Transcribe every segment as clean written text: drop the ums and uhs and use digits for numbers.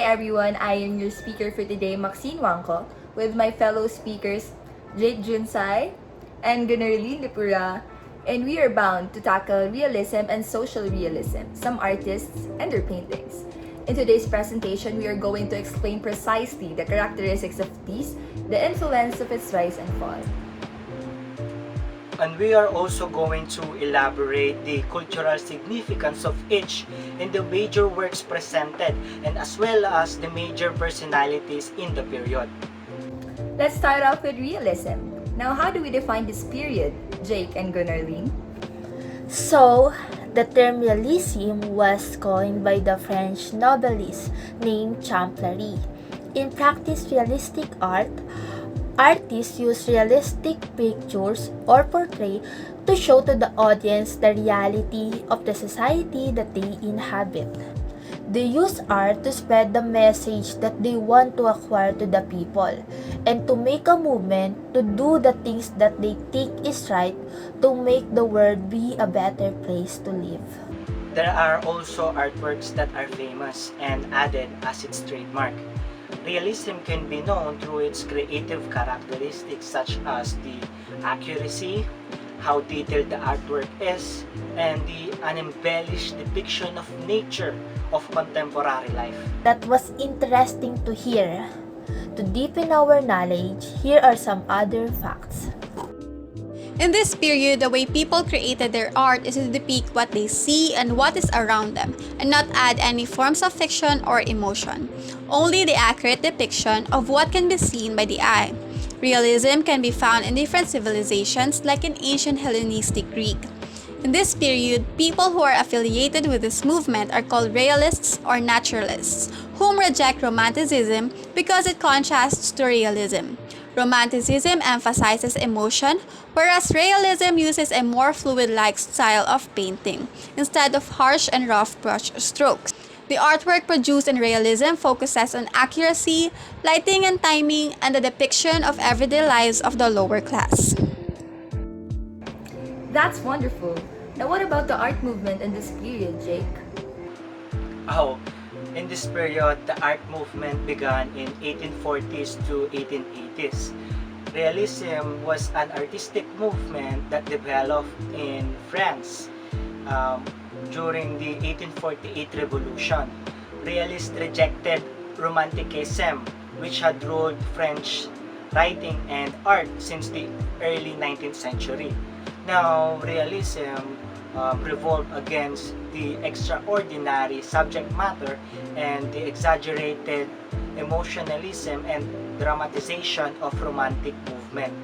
everyone, I am your speaker for today, Maxine Juangco, with my fellow speakers, Junsay and Gunnarlyn Lipura, and we are bound to tackle realism and social realism, some artists and their paintings. In today's presentation, we are going to explain precisely the characteristics of these, the influence of its rise and fall. And we are also going to elaborate the cultural significance of each in the major works presented and as well as the major personalities in the period. Let's start off with realism. Now, how do we define this period, Jake and Gunnarlyn? So, the term realism was coined by the French novelist named Champlery. In practice, realistic art, artists use realistic pictures or portrait to show to the audience the reality of the society that they inhabit. They use art to spread the message that they want to acquire to the people and to make a movement to do the things that they think is right to make the world be a better place to live. There are also artworks that are famous and added as its trademark. Realism can be known through its creative characteristics such as the accuracy, how detailed the artwork is, and the unembellished depiction of nature of contemporary life. That was interesting to hear. To deepen our knowledge, here are some other facts. In this period, the way people created their art is to depict what they see and what is around them, and not add any forms of fiction or emotion. Only the accurate depiction of what can be seen by the eye. Realism can be found in different civilizations like in ancient Hellenistic Greek. In this period, people who are affiliated with this movement are called realists or naturalists, whom reject romanticism because it contrasts to realism. Romanticism emphasizes emotion, whereas realism uses a more fluid-like style of painting, instead of harsh and rough brush strokes. The artwork produced in realism focuses on accuracy, lighting and timing, and the depiction of everyday lives of the lower class. That's wonderful. Now, what about the art movement in this period, Jake? In this period, the art movement began in 1840s to 1880s. Realism was an artistic movement that developed in France during the 1848 revolution. Realists rejected Romanticism, which had ruled French writing and art since the early 19th century. Now, realism revolved against the extraordinary subject matter and the exaggerated emotionalism and dramatization of romantic movement.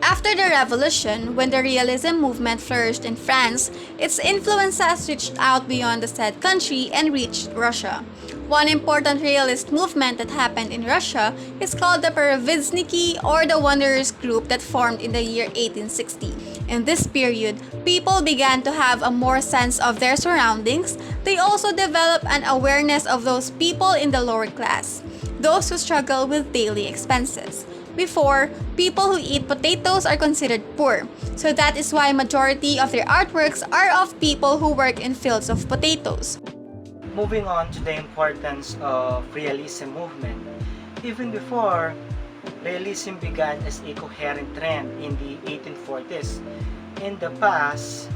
After the Revolution, when the realism movement flourished in France, its influences reached out beyond the said country and reached Russia. One important realist movement that happened in Russia is called the Perevizniki, or the Wanderers group that formed in the year 1860. In this period, people began to have a more sense of their surroundings. They also developed an awareness of those people in the lower class, those who struggle with daily expenses. Before, people who eat potatoes are considered poor, so that is why majority of their artworks are of people who work in fields of potatoes. Moving on to the importance of realism movement. Even before, realism began as a coherent trend in the 1840s. In the past,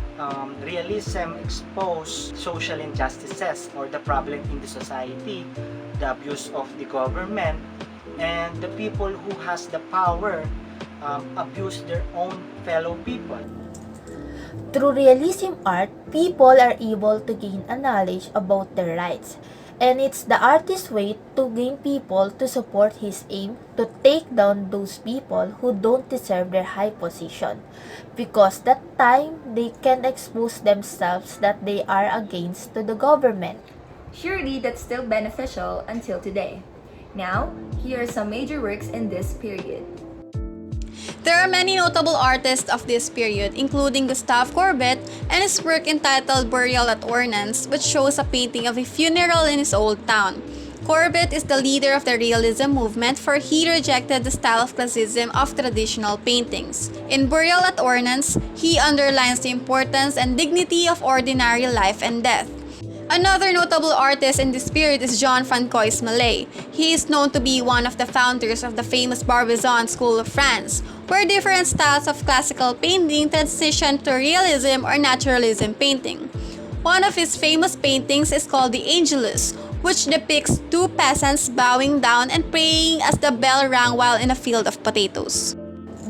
realism exposed social injustices or the problem in the society, the abuse of the government, and the people who has the power abuse their own fellow people. Through realism art, people are able to gain a knowledge about their rights, and it's the artist's way to gain people to support his aim to take down those people who don't deserve their high position, because that time they can expose themselves that they are against to the government. Surely that's still beneficial until today. Now, here are some major works in this period. There are many notable artists of this period, including Gustave Courbet and his work entitled Burial at Ornans, which shows a painting of a funeral in his old town. Courbet is the leader of the realism movement, for he rejected the style of classicism of traditional paintings. In Burial at Ornans, he underlines the importance and dignity of ordinary life and death. Another notable artist in this period is Jean-Francois Millet. He is known to be one of the founders of the famous Barbizon School of France, where different styles of classical painting transitioned to realism or naturalism painting. One of his famous paintings is called the Angelus, which depicts two peasants bowing down and praying as the bell rang while in a field of potatoes.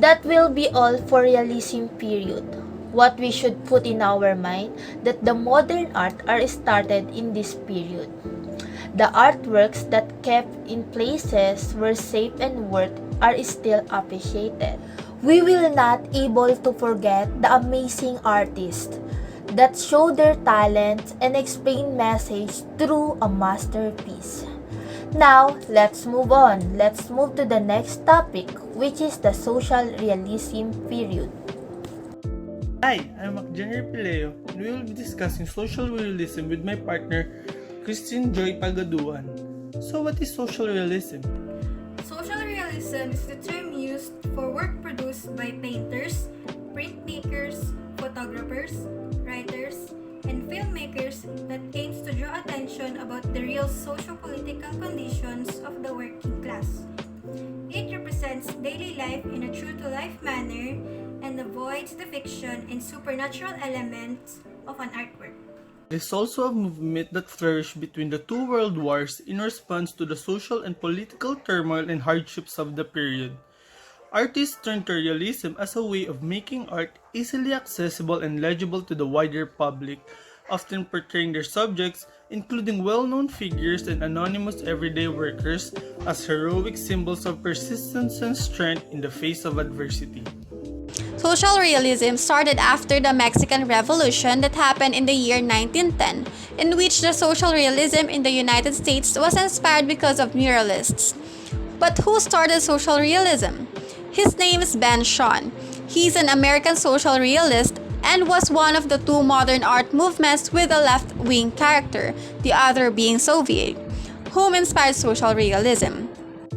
That will be all for realism period. What we should put in our mind that the modern art are started in this period. The artworks that kept in places were safe and worth are still appreciated. We will not able to forget the amazing artists that show their talents and explain message through a masterpiece. Now, let's move on. Let's move to the next topic, which is the social realism period. Hi, I'm jenray Pileo, and we will be discussing social realism with my partner, Christine Joy Pagaduan. So what is social realism? Social realism is the term used for work produced by painters, printmakers, photographers, writers, and filmmakers that aims to draw attention about the real socio-political conditions of the working class. It represents daily life in a true-to-life manner and avoids the fiction and supernatural elements of an artwork. It is also a movement that flourished between the two world wars in response to the social and political turmoil and hardships of the period. Artists turned to realism as a way of making art easily accessible and legible to the wider public, often portraying their subjects, including well-known figures and anonymous everyday workers, as heroic symbols of persistence and strength in the face of adversity. Social realism started after the Mexican Revolution that happened in the year 1910, in which the social realism in the United States was inspired because of Muralists. But who started social realism? His name is Ben Shahn. He's an American social realist and was one of the two modern art movements with a left-wing character, the other being Soviet, whom inspired social realism.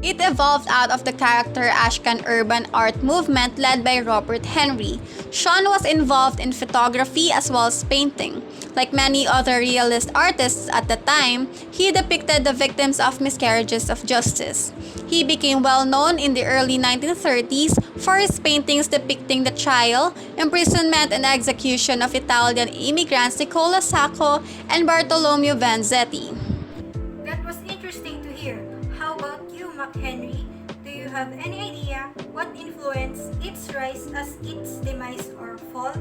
It evolved out of the character Ashcan urban art movement led by Robert Henry. Shahn was involved in photography as well as painting. Like many other realist artists at the time, he depicted the victims of miscarriages of justice. He became well known in the early 1930s for his paintings depicting the trial, imprisonment, and execution of Italian immigrants Nicola Sacco and Bartolomeo Vanzetti. That was interesting to hear. How about you, Henry? Do you have any idea what influenced its rise as its demise or fall?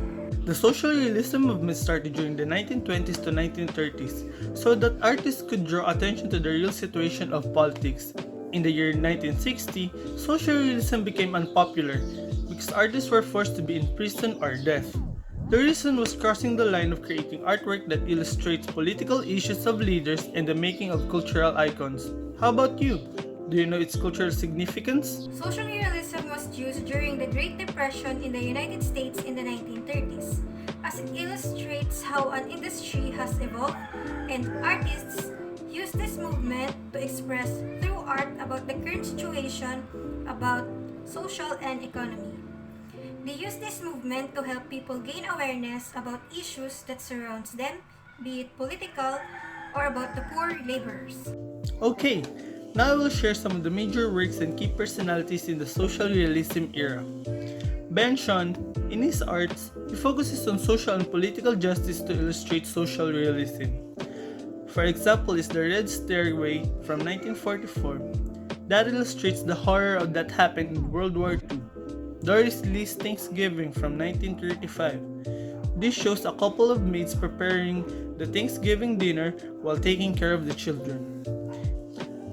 The social realism movement started during the 1920s to 1930s so that artists could draw attention to the real situation of politics. In the year 1960, social realism became unpopular because artists were forced to be in prison or death. The reason was crossing the line of creating artwork that illustrates political issues of leaders and the making of cultural icons. How about you? Do you know its cultural significance? Social realism was used during the Great Depression in the United States in the 1930s, as it illustrates how an industry has evolved, and artists use this movement to express through art about the current situation, about social and economy. They use this movement to help people gain awareness about issues that surrounds them, be it political or about the poor laborers. Okay, now I will share some of the major works and key personalities in the social realism era. Ben Shahn, in his arts, he focuses on social and political justice to illustrate social realism. For example is The Red Stairway from 1944. That illustrates the horror of that happened in World War II. Doris Lee's Thanksgiving from 1935. This shows a couple of maids preparing the Thanksgiving dinner while taking care of the children.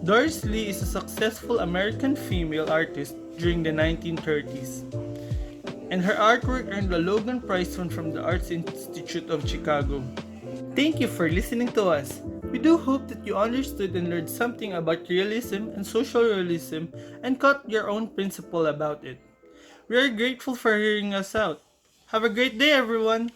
Doris Lee is a successful American female artist during the 1930s, and her artwork earned the Logan Prize from the Arts Institute of Chicago. Thank you for listening to us. We do hope that you understood and learned something about realism and social realism and caught your own principle about it. We are grateful for hearing us out. Have a great day, everyone!